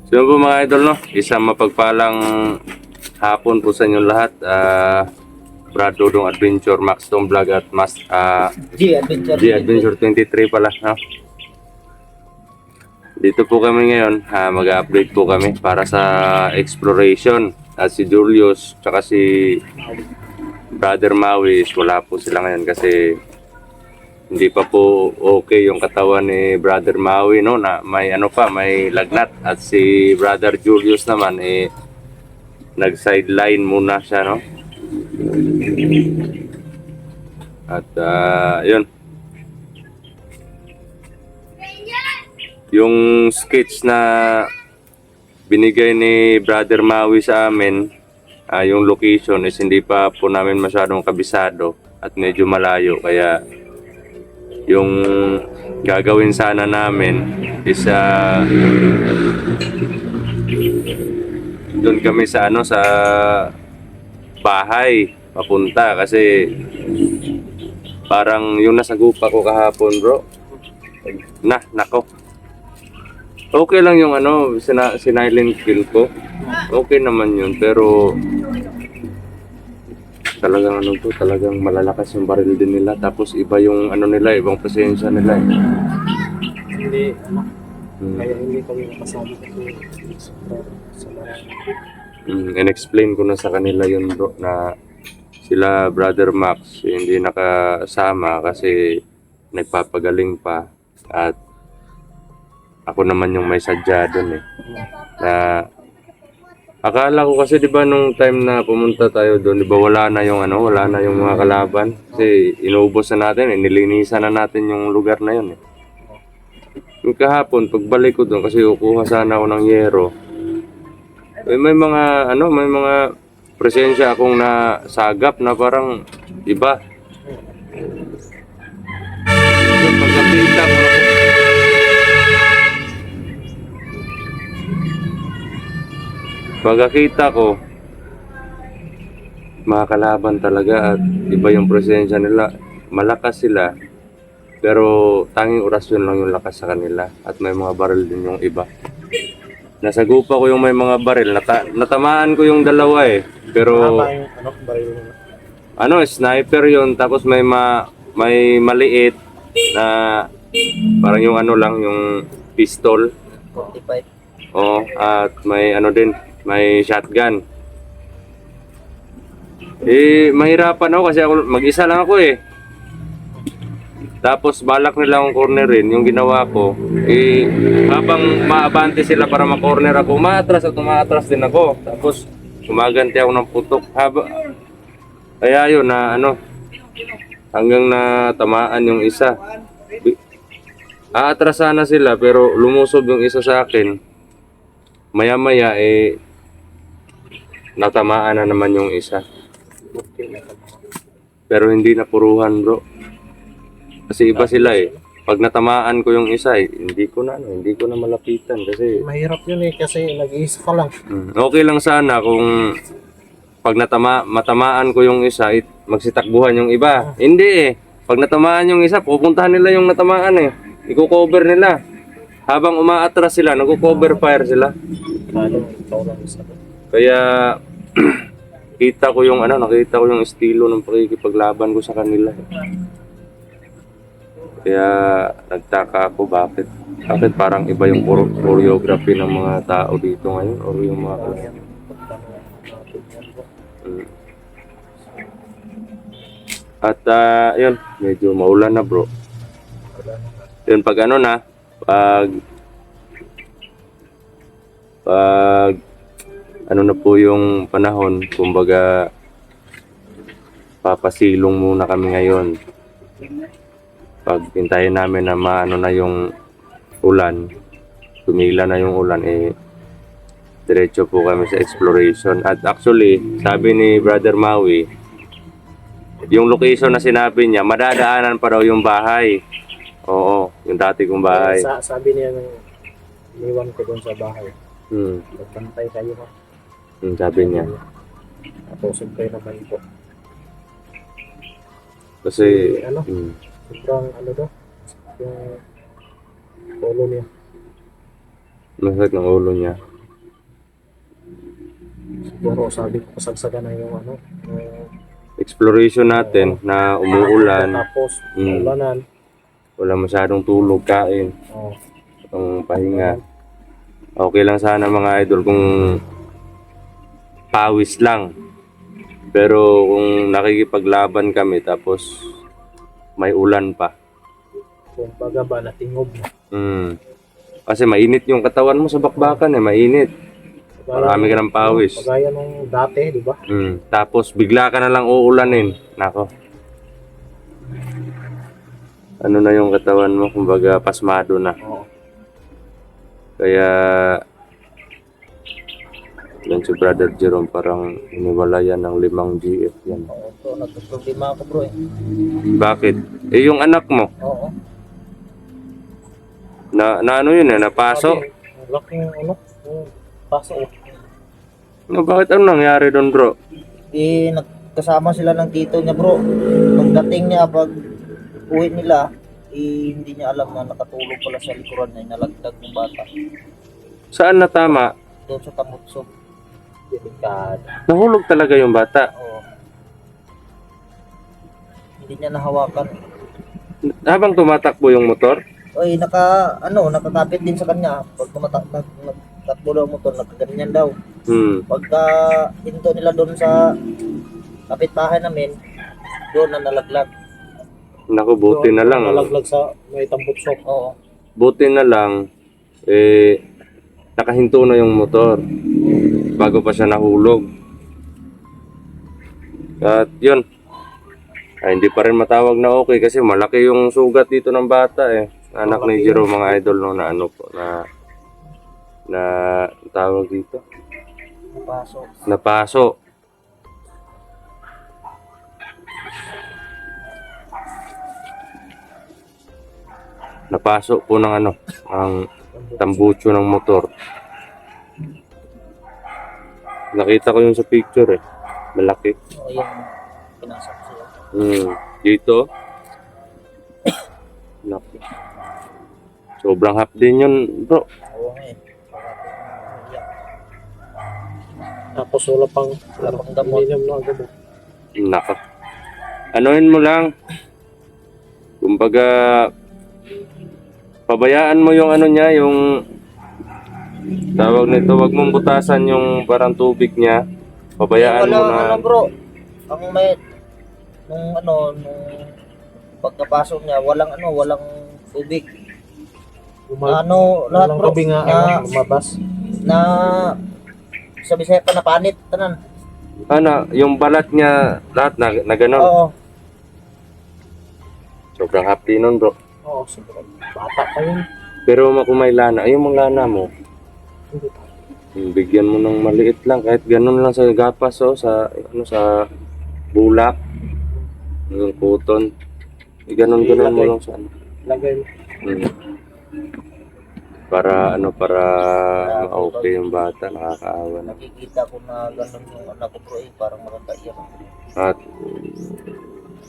So yun po mga idol, no? Isang mapagpalang hapon po sa inyong lahat. Brad Dodong Adventure, Max Tom Vlog at G-Adventure. G-Adventure 23 pala, no? Dito po kami ngayon, mag-update po kami para sa exploration. At si Julius, tsaka si Brother Maui, wala po sila ngayon kasi hindi pa po okay yung katawan ni Brother Maui, no, na may may lagnat. At si Brother Julius naman nag-sideline muna siya, no. At yun, yung sketch na binigay ni Brother Maui sa amin, yung location is hindi pa po namin masyadong kabisado at medyo malayo, kaya yung gagawin sana namin is doon kami sa sa bahay papunta, kasi parang yung nasagupa ko kahapon, bro. Nako. Okay lang yung sinilent kill ko. Okay naman yun, pero talagang talagang malalakas yung baril din nila, tapos iba yung nila, ibang presensya nila eh. Hindi, kaya hindi kami makasama kasi sa marami. In-explain ko na sa kanila yun, bro, na sila Brother Max hindi nakasama kasi nagpapagaling pa, at ako naman yung may sadya dun eh. Na akala ko kasi, 'di ba, nung time na pumunta tayo doon, 'di ba, wala na yung mga kalaban kasi inubos na natin, nilinisan na natin yung lugar na yun eh. Yung kahapon pagbalik ko doon kasi kukuha sana ako ng yero, may mga presensya akong nasagap na parang iba. Pagkakita ko, mga kalaban talaga, at iba yung presensya nila. Malakas sila, pero tanging orasyon lang yung lakas sa kanila, at may mga baril din yung iba. Nasagupa ko yung may mga baril, natamaan ko yung dalawa eh, pero sniper yun, tapos may maliit na parang yung yung pistol. 45. Oh, at may may shotgun. Mahirapan ako kasi mag-isa lang ako eh. Tapos balak nila akong cornerin. Yung ginawa ko, habang maabante sila para ma-corner ako, umaatras din ako. Tapos gumaganti ako ng putok. Kaya yun hanggang natamaan yung isa. Aatras sana sila pero lumusob yung isa sa akin. Maya-maya natamaan na naman yung isa. Pero hindi napuruhan, bro. Kasi iba sila eh. Pag natamaan ko yung isa hindi ko na malapitan kasi Mahirap yun eh kasi nag-iisa ka lang. okay lang sana kung pag matamaan ko yung isa, magsitakbuhan yung iba. Hindi eh. Pag natamaan yung isa, pupuntahan nila yung natamaan eh. Iko-cover nila. Habang umaatras sila, nagko-cover fire sila. Kaya nakita ko yung estilo ng pakikipaglaban ko sa kanila. Kaya nagtaka ako bakit parang iba yung choreography ng mga tao dito ngayon, o yung mga At yun, medyo maulan na, bro. Yun, pag na po yung panahon, kumbaga papasilong muna kami ngayon. Pag hintayin namin na na yung ulan, tumila na yung ulan, diretso po kami sa exploration. At actually, sabi ni Brother Maui, yung location na sinabi niya, madadaanan pa daw yung bahay. Oo, yung dati kong bahay. Sabi niya nung iniwan ko doon sa bahay. Magbantay kayo ha. Sabi niya. Tapusin kayo naman po. Kasi, sobrang daw, yung ulo niya. masakit ng ulo niya. siguro sabi ko kasagsagan na yung ano, yung Exploration natin na umuulan, tapos Mm. ulanan. wala masyadong tulog, kain, Oh, ang pahinga. Okay lang sana mga idol kung pawis lang. Pero kung nakikipaglaban kami tapos may ulan pa. kung baga ba natingob na. Kasi mainit yung katawan mo sa bakbakan mainit. Marami ka ng pawis. Kagaya nung dati, di ba? Tapos bigla ka na lang uulanin. Nako. Ano na yung katawan mo, kumbaga pasmado na. Oo. Kaya yan si Brother Jerome parang iniwala yan ng 5 GF yan. Oo, bro, nagka-problema ako bro eh. Bakit? Yung anak mo, Oo. na ano yun napaso? Laking ano, yung paso. No, bakit ano nangyari doon bro? Nagkasama sila ng tito niya bro. Pagdating niya, pag uwi nila, hindi niya alam na nakatulog pala sa likuran niya, nalagdag ng bata. Saan natama? Doon sa Tamutso. Delikado. Nahulog talaga yung bata. Oo. Hindi niya nahawakan. Habang tumatakbo yung motor? Oy, nakakapit din sa kanya. Pag nagtakbo daw ang motor, nagkaganyan daw. Pagka hinto nila doon sa kapitbahay namin, doon na nalaglag. Naku, buti na lang. Nalaglag sa may tambutsok. Oo. Buti na lang, nakahinto na yung motor bago pa siya nahulog. At yun, hindi pa rin matawag na okay kasi malaki yung sugat dito ng bata Anak ni Jero, mga idol no, na ano po, na tawag dito, Paso. napaso. Napaso po ng ano, ang tambucho ng motor. Nakita ko yung sa picture malaki. Oo, yung pinasok siya. Dito. Naku. Sobrang hap din yun bro. Oo nga eh. Tapos wala pang Gamot. minimum na gamot. Naka. Anuhin mo lang. Kumbaga, pabayaan mo yung ano niya, yung tawag nito, wag mong butasan yung parang tubig niya. Pabayaan mo na. Bro, ang may nung pagkapasok niya, walang tubig. Lahat Walang bro, gabi nga lumabas. na sa Bisaya pa na panit tanan. Ano, yung balat niya lahat na ganon. Oo. Sobrang happy nun bro. Oo, siguro. Bata pa yun. Pero kung may lana, ayun mong lana mo. Hindi pa. Bigyan mo ng maliit lang, kahit ganun lang sa gapas sa bulak, yung cotton. Ganun mo lang sa ano. Lagay mo. Para ma-okay yung bata, nakakaawa na. Nakikita ko na ganun yung anak ko bro parang makakaiyak. At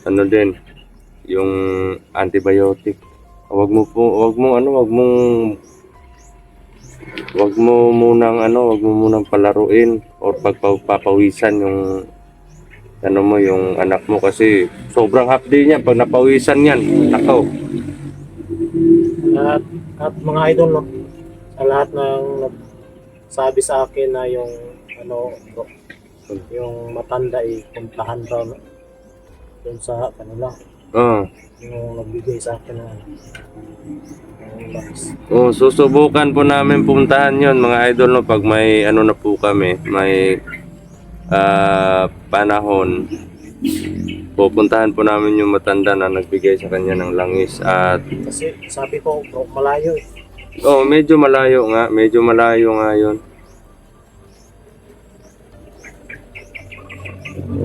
ano din, yung antibiotic. Wag mo munang palaruin or pagpapawisan yung yung anak mo kasi sobrang hapdi niya pag napawisan yan. Nakaw. At mga idol, no, sa lahat ng sabi sa akin na yung bro, yung matanda puntahan daw doon sa kanila. Yung nagbigay sa akin ng lakas. Susubukan po namin puntahan yon mga idol no, pag may na po kami, may panahon. Pupuntahan po namin yung matanda na nagbigay sa kanya ng langis at Kasi sabi ko, bro, malayo medyo malayo nga yun.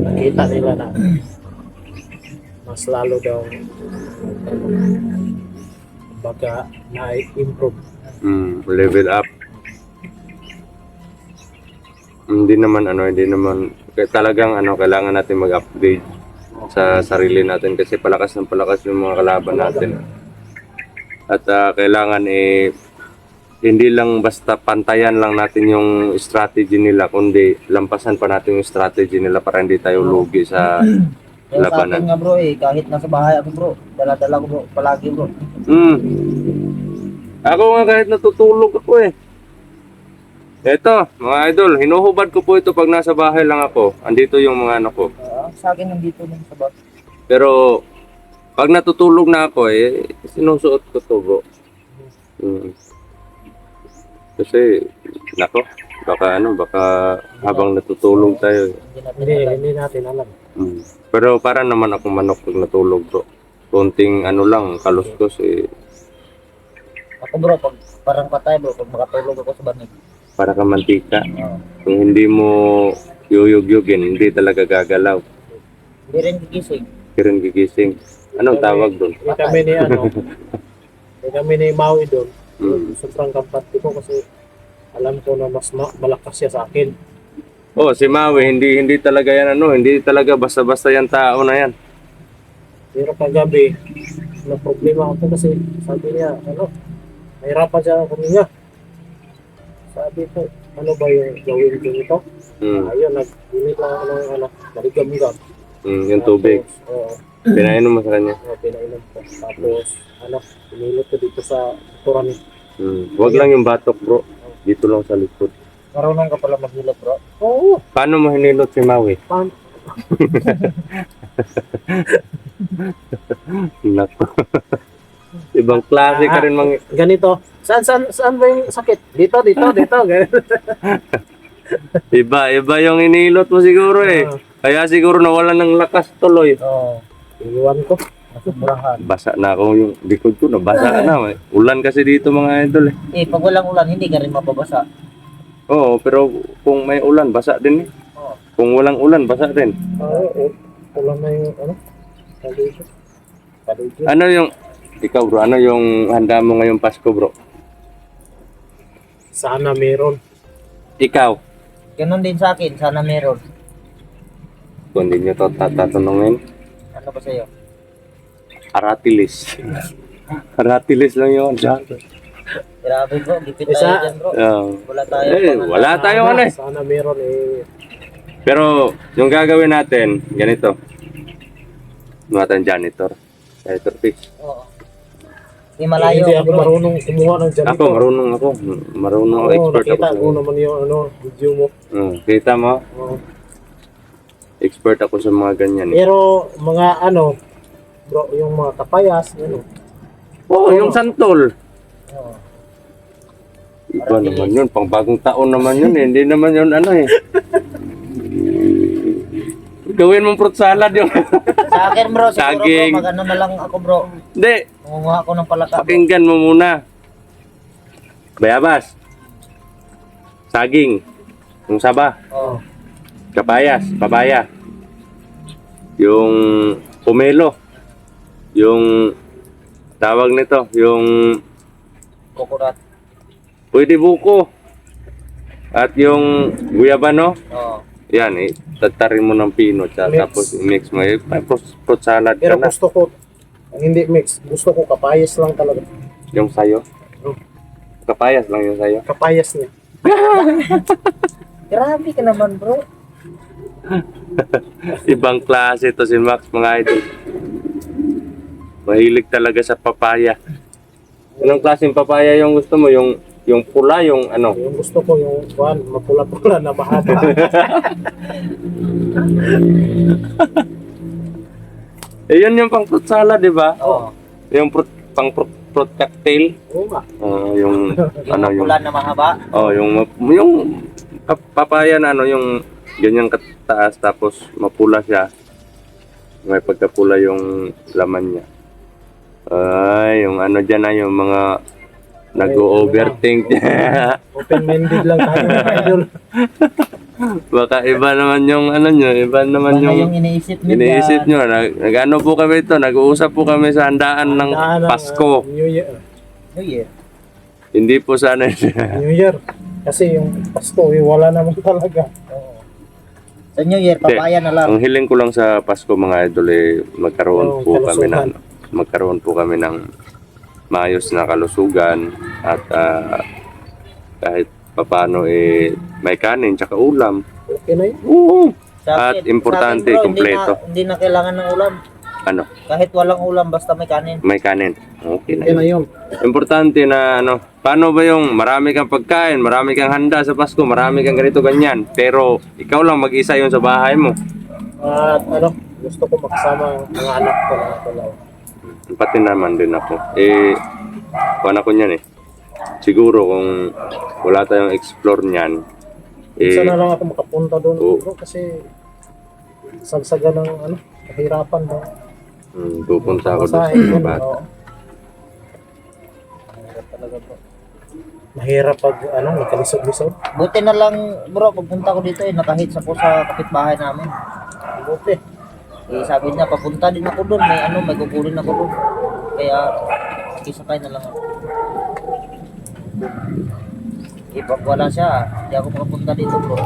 Nakita nila na mas lalo daw baga na-improve. Level up. Hindi naman talagang kailangan natin mag-upgrade sa sarili natin kasi palakas yung mga kalaban natin. At kailangan hindi lang basta pantayan lang natin yung strategy nila, kundi lampasan pa natin yung strategy nila para hindi tayo lugi sa Kaya sa akin labanan. nga bro kahit nasa bahay ako bro, dala-dala ko bro, palagi bro. Hmm. Ako nga kahit natutulog ako eh. Eto, mga idol, hinuhubad ko po ito pag nasa bahay lang ako. Andito yung mga anak ko. Sa akin nandito lang sa bahay. Pero pag natutulog na ako eh, sinusuot ko to bro. Hmm. Kasi, nako, baka habang natutulog tayo. Hindi natin alam. Hmm. Pero para naman ako manok pag natulog bro. Konting lang, kaluskos eh. Ako bro, pag parang patay bro, pag makatulog ako sa banig. Para ka mantika. Kung hindi mo yuyug-yugin, hindi talaga gagalaw. Hindi rin gigising. Hindi rin gigising. Anong tawag doon? Hindi kami ni hindi kami ni Maui doon. Hmm. Sobrang kampante ko kasi alam ko na mas malakas siya sa akin. Oh, si Maui, hindi talaga yan hindi talaga basta-basta yan tao na yan. Pero kagabi, na problema ako kasi sabi niya, nahirapan siya ako niya. Sabi ko, ano ba yung gawin ko nito? Hmm. Ayun, nag-init lang ako ng narigam-gam. Yung tubig. Oo, Pinainom mo sa kanya. pinainom ko. Tapos, pinilot ko dito sa turan. Huwag lang yung batok bro. Dito lang sa likod. Marunong ka pala maghilot bro. Oo, Paano mo hinilot si Maui? Nako. Ibang klase ka rin ganito. Saan ba yung sakit? Dito. Ganito. Iba yung inilot mo siguro eh. Kaya siguro nawalan ng lakas tuloy. Oo. Iwan ko. Nasubrahan. Basa na ako yung likod ko, nabasa na. Ulan kasi dito mga idol eh. Pag walang ulan, hindi ka rin mababasa. Oo, pero kung may ulan, basa din eh. Oo. Kung walang ulan, basa din. Oo, ulan na yung paligid. Ikaw bro, ano yung handa mo ngayong Pasko bro? Sana meron. Ikaw, Ganun din sa akin, sana meron. kung hindi nyo to tatanungin, Ano ba sa'yo? aratilis. Aratilis lang yung handa. Grabe bro, gipit Isa- tayo dyan bro. Wala tayo. Wala tayong ano eh. Sana meron eh. Pero yung gagawin natin, ganito. Natin janitor. Janitor fix. Oo. Hindi malayo. Hindi ako bro. marunong kumuha ng janito. Ako, marunong ako. Marunong ako, expert ako. Nakita ko naman yung video mo. Kita mo, Oo. expert ako sa mga ganyan. Eh. Pero mga bro, yung mga kapayas, Oh, yung santol. Oo. Iba naman yun, pang bagong taon naman yun eh. Hindi naman yun eh. Gawin mong fruit salad yung... Sa akin bro, siguro Saging. bro, mag-ano na lang ako bro. Hindi, Mangunguha ako ng palaka bro. pakinggan mo muna. Bayabas. Saging. Yung saba. Oo. Kapayas. Papaya. Yung pomelo. Yung tawag nito, yung Coconut. pwede buko. At yung guyabano. Oo. Yan eh. Tatarin mo ng pino. Mix. Tapos mix mo. May fruit salad ka Pero na. gusto ko, hindi mix, gusto ko kapayas lang talaga. Yung sayo. Oh. Kapayas lang yung sayo. Kapayas niya. Grabe ka naman bro. Ibang klase to si Max, mga idol. Mahilig talaga sa papaya. Anong klaseng papaya yung gusto mo? Yung pula, yung ano? Yung gusto ko yung mapula-pula na mahaba. Yun yung pang fruit salad, di ba? Oo. Yung fruit cocktail. Oo nga. Yung ano yung Ulan na mahaba. yung papaya na yung ganyang kataas tapos mapula siya. May pagkapula yung laman niya. Ay, yung ano diyan na yung mga nag-overthink. Open-minded lang tayo mga idol. Baka iba naman yung ano nyo, iba naman Iba na yung yung iniisip nila. iniisip nyo. Nag-ano po kami ito, nag-uusap po kami sa handaan ng Pasko. New Year. New Year. Hindi po sana. New Year. Kasi yung Pasko, wala naman talaga. Oo. Sa New Year, papaya na lang. Ang hiling ko lang sa Pasko mga idol magkaroon po kami ng maayos na kalusugan at kahit papano may kanin tsaka ulam. Okay na yun. Oo. Sa At akin- importante, sa akin, bro, kumpleto. Hindi na kailangan ng ulam. Ano? Kahit walang ulam, basta may kanin. May kanin. Okay na Okay yun. na yun. Importante na paano ba yung marami kang pagkain, marami kang handa sa Pasko, marami kang ganito ganyan, pero ikaw lang mag-isa yun sa bahay mo. At gusto ko makasama ang mga anak ko na dalawa. Pati naman din ako. Kuwan ako niyan eh. Siguro kung wala tayong explore niyan, Isa na lang ako makapunta doon Oo. bro, kasi sagsagan ng kahirapan mo. pupunta ako doon sa Masahe mga yun, bata. oo. Mahirap talaga bro. Mahirap pag nagkalisod-lisod. Buti na lang, bro, pagpunta ko dito, nakahits ako sa kapitbahay namin. Buti. Sabi niya, papunta din ako doon. May kukunin ako doon. Kaya, sakay na lang ako. Pag wala siya, hindi ako makapunta dito, bro.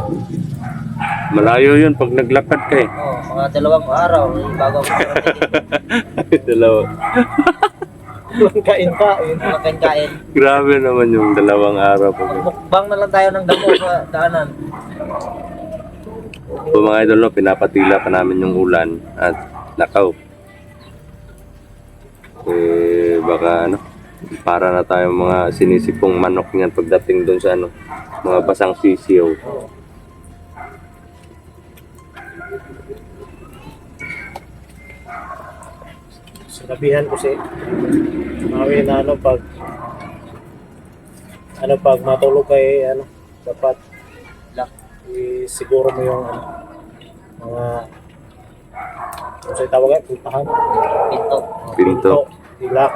Malayo yun pag naglakad ka eh. Mga 2 araw, bago ako makarating. Dalawa. Walang kain-kain. Makain-kain. Grabe naman yung 2 araw pag Mukbang na lang tayo ng damo sa daanan. So mga idol, no, pinapatila pa namin yung ulan at nakaw. Baka para na tayo mga sinisipong manok niyan pagdating doon sa mga basang sisiyo. Sinabihan ko si Mami na pag matulog kay dapat siguro mo yung mga kung sa'yo tawag ay puntahan. Pinto. Ilak.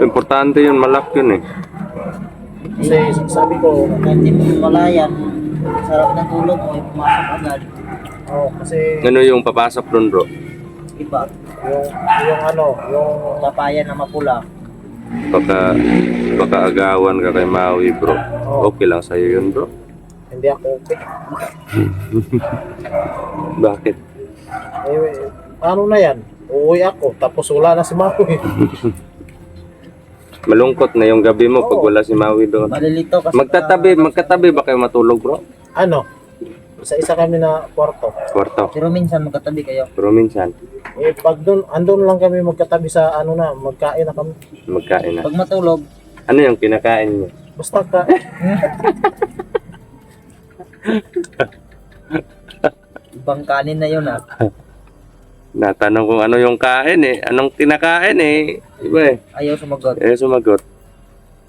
Importante yun, malak yun eh. Kasi sabi ko, Kahit di mo malayan, sarap ng tulog mo, pumasok agad. kasi Ano yung papasok doon bro? Iba, yung tapayan na mapula. Baka agawan ka kay Maui bro. Okay lang sa'yo yun bro. hindi ako okay. Bakit? Ano na yan? Uuwi ako, tapos wala na si Mami. Malungkot na yung gabi mo pag wala si Maui doon. Malilito kasi Magkatabi ba kayo matulog bro? Isa kami na kwarto. Kwarto. pero minsan magkatabi kayo. Pero minsan, Pag andun lang kami magkatabi sa magkain na kami. magkain na. Pag matulog, Ano yung kinakain niyo? Basta ka. ibang kanin na yun Natanong kung ano yung kain eh. Anong kinakain eh. Iba eh. Ayaw sumagot. Sumagot.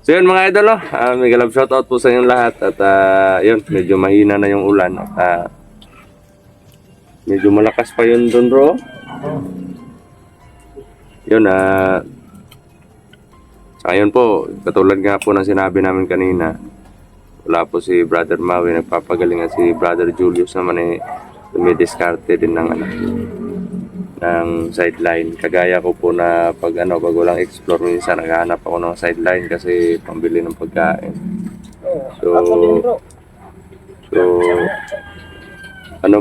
So yun mga idol, may galab shoutout po sa inyong lahat. At yun, medyo mahina na yung ulan. At medyo malakas pa yun doon bro. Yun, ayun po, katulad nga po ng sinabi namin kanina, wala po si Brother Maui, nagpapagaling at si Brother Julius naman dumidiskarte din ng sideline. Kagaya ko po na pag walang explore, minsan naghahanap ako ng sideline kasi pambili ng pagkain. So, Ako din bro,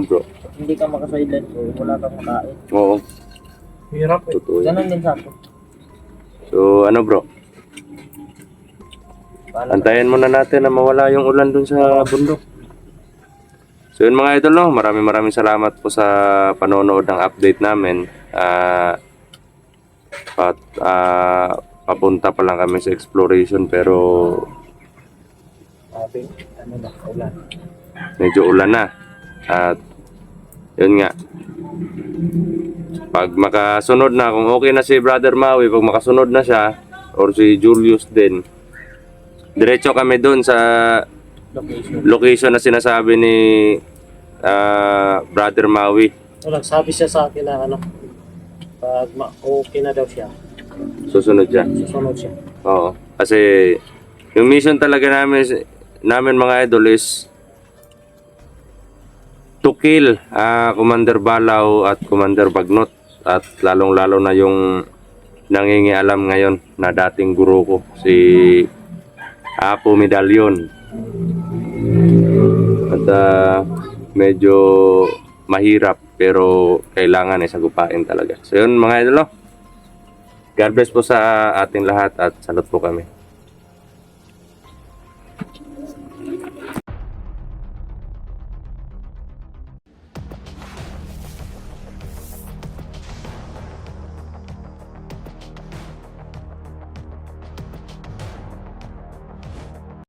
bro? hindi ka makasideline ko, wala kang makain. Oo, Hirap eh. totoo yun. Ganon din sa ako. So, bro? Paalam. Antayin muna natin na mawala yung ulan dun sa bundok. So yun mga idol, maraming salamat po sa panonood ng update namin. Papunta pa lang kami sa exploration pero Sabi, ulan. medyo ulan na. At yun nga, pag makasunod na, kung okay na si Brother Maui, pag makasunod na siya or si Julius din, diretso kami dun sa location na sinasabi ni Brother Maui. Nagsabi siya sa akin na pag okay na daw siya, Susunod siya. susunod siya. Oo. Kasi yung mission talaga namin mga idol is to kill Commander Balaw at Commander Bagnot, at lalong-lalo na yung nangingialam ngayon na dating guro ko, si Apo Medallion. At medyo mahirap pero kailangan sagupain talaga. So yun mga idol, God bless po sa ating lahat at salute po kami.